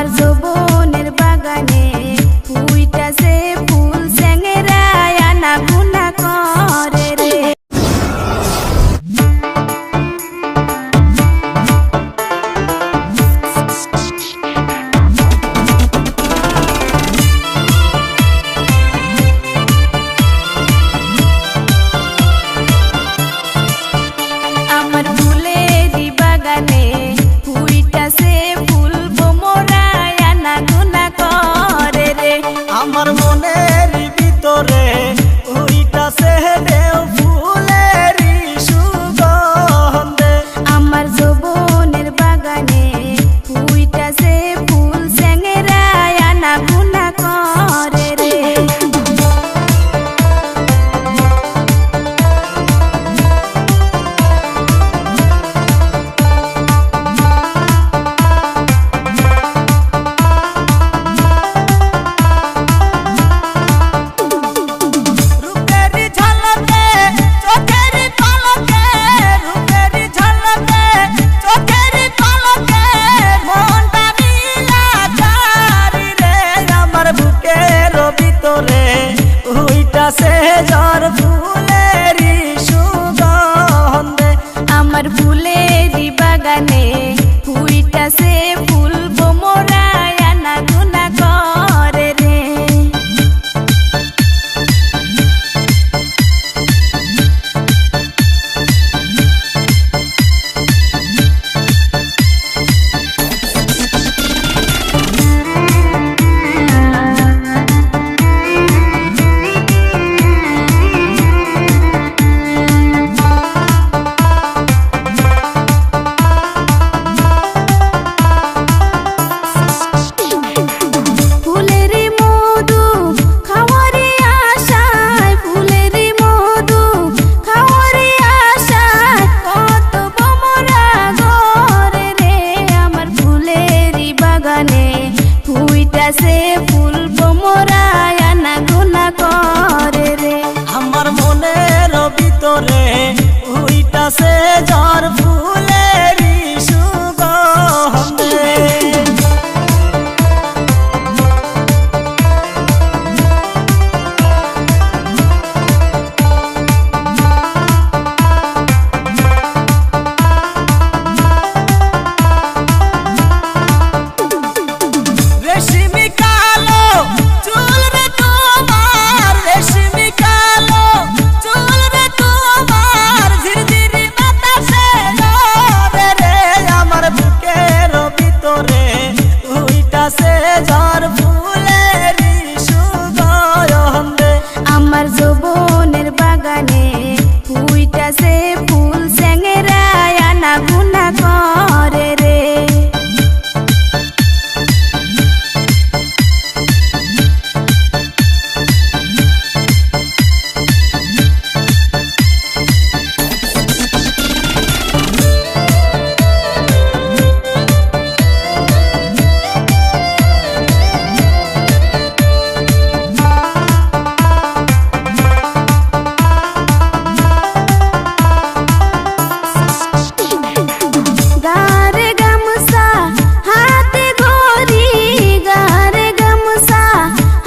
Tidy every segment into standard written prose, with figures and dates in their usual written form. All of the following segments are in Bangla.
আমার যৌবনের বাগানে ফুইটাছে ফুল স্যাংরায় আনা গুনা করে রে। আমার ফুলেরই বাগানে ফুইটাছে ফুল বোমরায় আনা গুনা করে রে। আমার মনের ভিতরে উইটাছে দেও ফুলেরই সুগন্ধে। আমার যৌবনের বাগানে ফুইটাছে ফুল স্যাংরায় আনা গুনা করে রে। রূপেরই ঝলকে চোখেরই পলকে, রূপেরই ঝলকে চোখেরই পলকে মনটা মিলা যারি রে। আমার বুকের ভিতরে উইটাছে ঝড় ফুলেরই সুগন্ধে। আমার ফুলেরই বাগানে ফুইটাছে ফুল বোমরায় আনা গুনা করে রে। ফুলেরই মধু খাওয়ারই আশায়, ফুলেরই মধু খাওয়ারই আশায় কত বোমরা ঘরে রে। আমার ফুলেরই বাগানে ফুইটাছে ফুল বোমরায় আনা গুনা করে রে। আমার মনের ভিতরে উইটাছে ঝড় ফুলেরই সুগন্ধে। রেশমি কালো চুল রে তোমার, রেশমি কালো চুল রে তোমার ঝিরঝিরি বাতাসে লড়ে রে। আমার বুকের ভিতরে উইটাছে ঝড় ফুলেরই সুগন্ধে। আমার যৌবনের বাগানে ফুইটাছে ফুল স্যাংরায় আনা গুনা করে রে। গারে গামছা হাতে ঘড়ি, গারে গামছা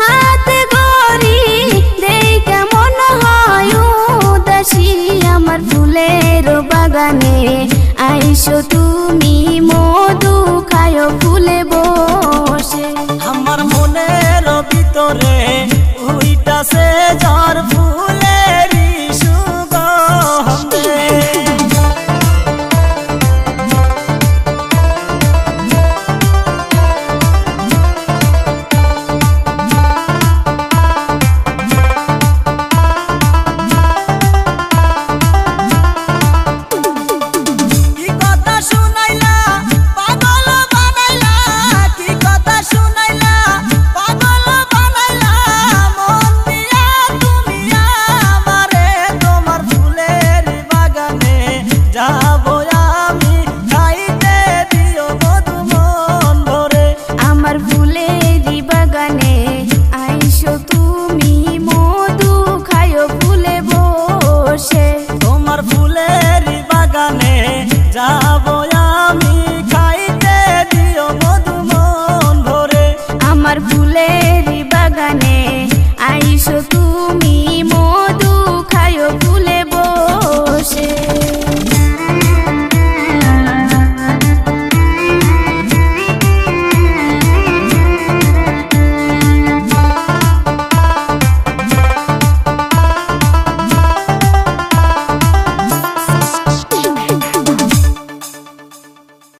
হাতে ঘড়ি দেখা মন হয় উদাসী। আমার ফুলের বাগানে আইসো